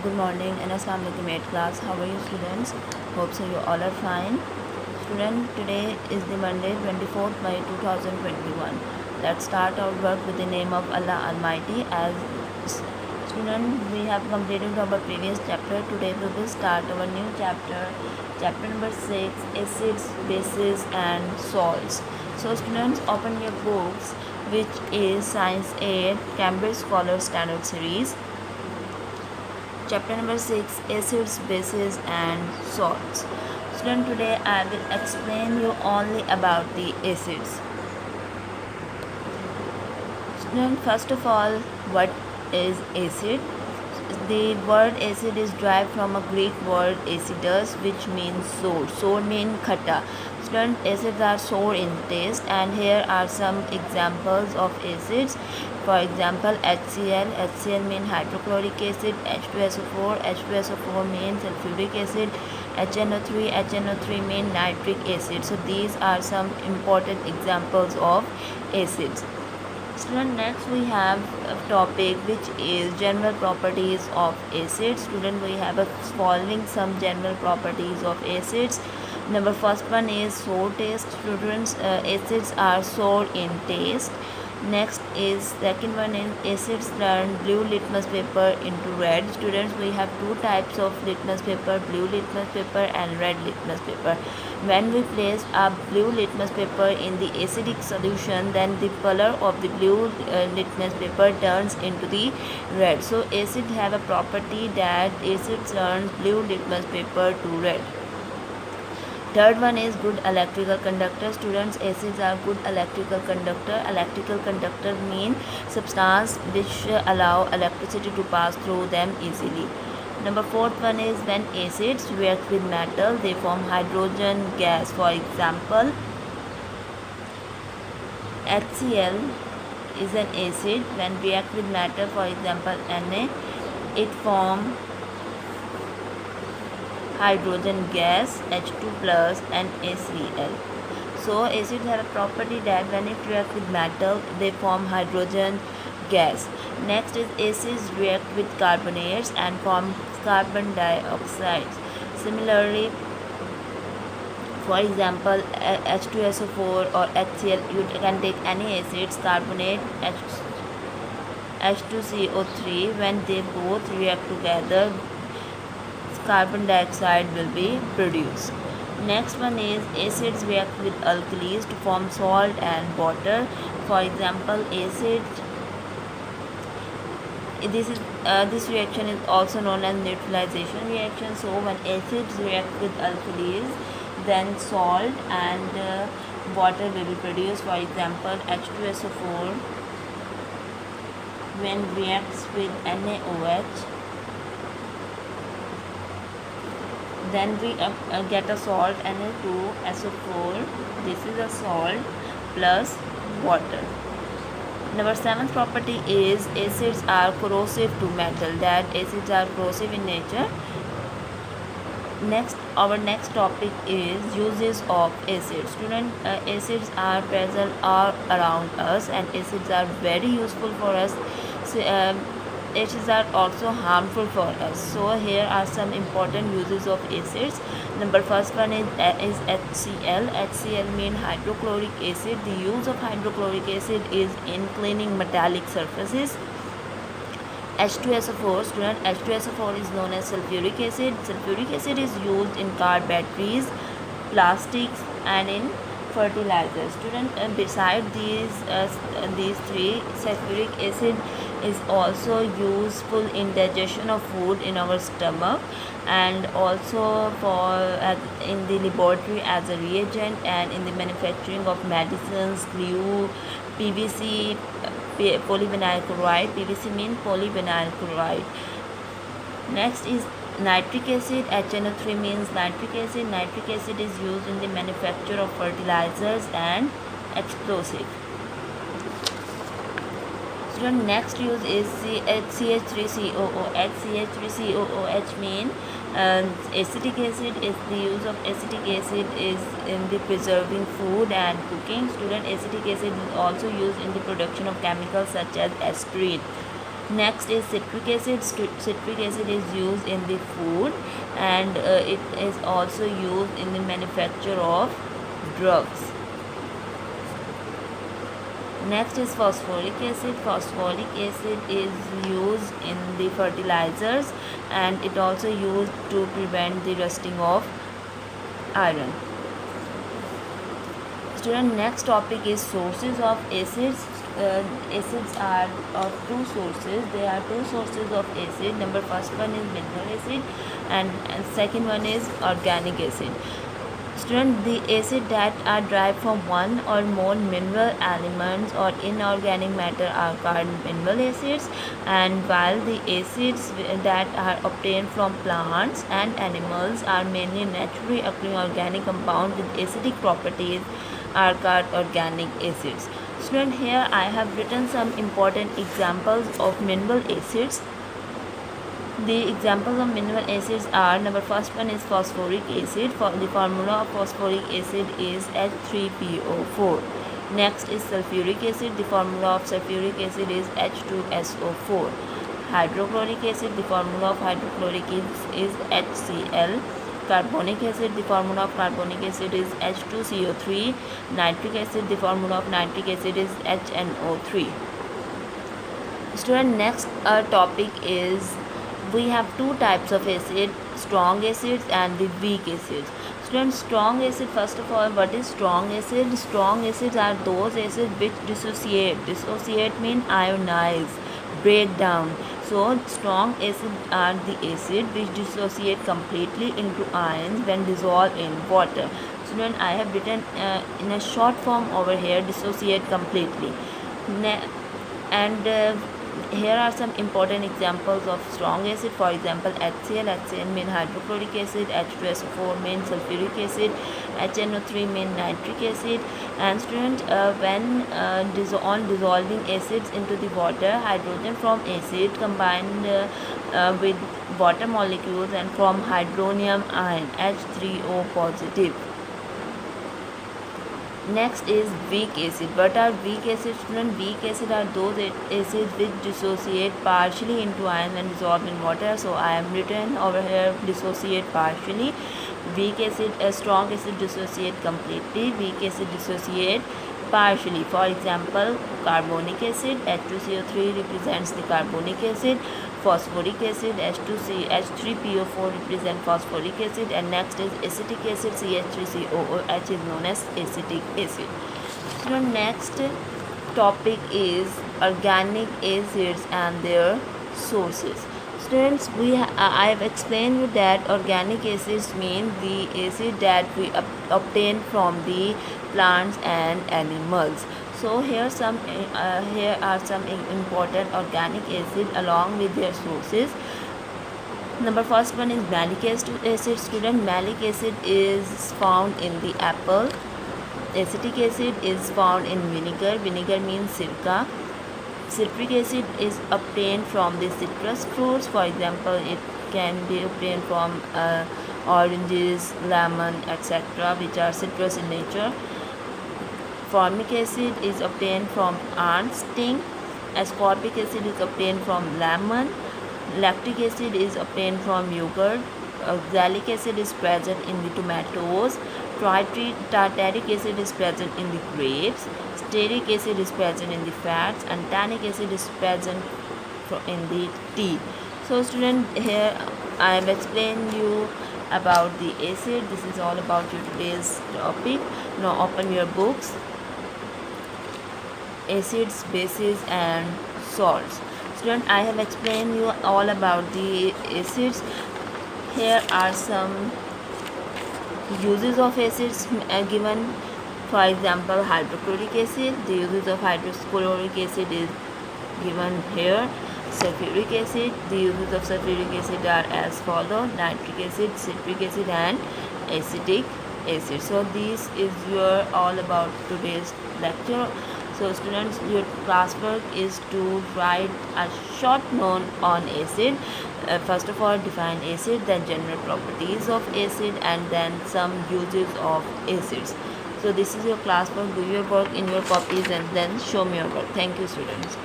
Good morning and Assalamu alaikum 8th class. How are you students? Hope so you all are fine. Student, today is the Monday 24th May 2021. Let's start our work with the name of Allah Almighty. As student, we have completed our previous chapter. Today we will start our new chapter. Chapter number 6, acids, bases and salts. So students, open your books, which is Science 8 Cambridge Scholar Standard Series. Chapter number 6, acids, bases and salts. Student, today I will explain you only about the acids. Student, first of all, what is acid? The word acid is derived from a Greek word acidus, which means sour. Sour means khata. Student, acids are sour in taste, and here are some examples of acids. For example, HCl. HCl means hydrochloric acid. H2SO4. H2SO4 means sulfuric acid. HNO3. HNO3 means nitric acid. So these are some important examples of acids. Student, next we have a topic which is general properties of acids. Student, we have a following some general properties of acids. Number first one is sour taste. Students, acids are sour in taste. Next is second one is acids turn blue litmus paper into red. Students, we have two types of litmus paper, blue litmus paper and red litmus paper. When we place a blue litmus paper in the acidic solution, then the color of the blue litmus paper turns into the red. So acid have a property that acid turns blue litmus paper to red. Third one is good electrical conductor. Students, acids are good electrical conductor. Electrical conductor mean substance which allow electricity to pass through them easily. Number fourth one is when acids react with metal, they form hydrogen gas. For example, HCl is an acid. When react with matter, for example Na, it form hydrogen gas H2 plus and HCl. So acids have a property that when it reacts with metal, they form hydrogen gas. Next is acids react with carbonates and form carbon dioxide. Similarly, for example, H2SO4 or HCl, you can take any acids, carbonate, H2CO3, when they both react together, carbon dioxide will be produced. Next one is acids react with alkalis to form salt and water. For example, this reaction is also known as neutralization reaction. So when acids react with alkalis, then salt and water will be produced. For example, H2SO4 when reacts with NaOH, then we get a salt Na2SO4. This is a salt plus water. Number 7th property is acids are corrosive to metal, that acids are corrosive in nature. Our next topic is uses of acids. Student, acids are present all around us and acids are very useful for us. So, acids are also harmful for us. So here are some important uses of acids. Number first one is HCl. HCl means hydrochloric acid. The use of hydrochloric acid is in cleaning metallic surfaces. H2SO4. Student, H2SO4 is known as sulfuric acid. Sulfuric acid is used in car batteries, plastics and in fertilizers. Student, beside these three, sulfuric acid is also useful in digestion of food in our stomach, and also in the laboratory as a reagent, and in the manufacturing of medicines, glue, PVC, polyvinyl chloride. PVC means polyvinyl chloride. Next is nitric acid. HNO3 means nitric acid. Nitric acid is used in the manufacture of fertilizers and explosives. Student, next use is CH3COOH. CH3COOH means acetic acid. Is the use of acetic acid is in the preserving food and cooking. Student, acetic acid is also used in the production of chemicals such as aspirin. Next is citric acid. Citric acid is used in the food, and it is also used in the manufacture of drugs. Next is phosphoric acid. Phosphoric acid is used in the fertilizers, and it also used to prevent the rusting of iron. Student, next topic is sources of acids. Acids are of two sources. There are two sources of acid. Number first one is mineral acid, and second one is organic acid. Student, the acid that are derived from one or more mineral elements or inorganic matter are called mineral acids, and while the acids that are obtained from plants and animals are mainly naturally occurring organic compounds with acidic properties are called organic acids. Student, here I have written some important examples of mineral acids. The examples of mineral acids are, number first one is phosphoric acid. The formula of phosphoric acid is H3PO4. Next is sulfuric acid. The formula of sulfuric acid is H2SO4. Hydrochloric acid. The formula of hydrochloric is HCl. Carbonic acid. The formula of carbonic acid is H2CO3. Nitric acid. The formula of nitric acid is HNO3. Student, next topic is, we have two types of acid, strong acids and the weak acids. Students, strong acid, first of all, what is strong acid? Strong acids are those acids which dissociate. Dissociate means ionize, break down. So strong acids are the acid which dissociate completely into ions when dissolved in water. Student, I have written in a short form over here, dissociate completely. Here are some important examples of strong acid. For example, HCl. HCl means hydrochloric acid. H2SO4 means sulfuric acid. HNO3 means nitric acid. And student, when on dissolving acids into the water, hydrogen from acid combined with water molecules and form hydronium ion, H3O positive. Next is weak acid. What are weak acids? Student, weak acid are those acids which dissociate partially into ions and dissolve in water. So I am written over here, dissociate partially. Weak acid, strong acid dissociate completely. Weak acid dissociate partially. For example, carbonic acid, H2CO3 represents the carbonic acid. Phosphoric acid, H3PO4 represent phosphoric acid, and next is acetic acid, CH3COOH is known as acetic acid. So next topic is organic acids and their sources. Students, I have explained you that organic acids mean the acid that we obtain from the plants and animals. So here are some important organic acid along with their sources. Number first one is malic acid. Student, malic acid is found in the apple. Acetic acid is found in vinegar. Vinegar means silica. Citric acid is obtained from the citrus fruits. For example, it can be obtained from oranges, lemon, etc., which are citrus in nature. Formic acid is obtained from ant sting. Ascorbic acid is obtained from lemon. Lactic acid is obtained from yogurt. Oxalic acid is present in the tomatoes. Tartaric acid is present in the grapes. Stearic acid is present in the fats, and tannic acid is present in the tea. So student, here I have explained you about the acid. This is all about your today's topic. Now open your books. Acids, bases and salts. Student, I have explained you all about the acids. Here are some uses of acids given. For example, hydrochloric acid. The uses of hydrochloric acid is given here. Sulfuric acid. The uses of sulfuric acid are as follow: nitric acid, citric acid and acetic acid. So this is your all about today's lecture. So students, your classwork is to write a short note on acid. First of all, define acid, then general properties of acid, and then some uses of acids. So this is your classwork. Do your work in your copies and then show me your work. Thank you, students.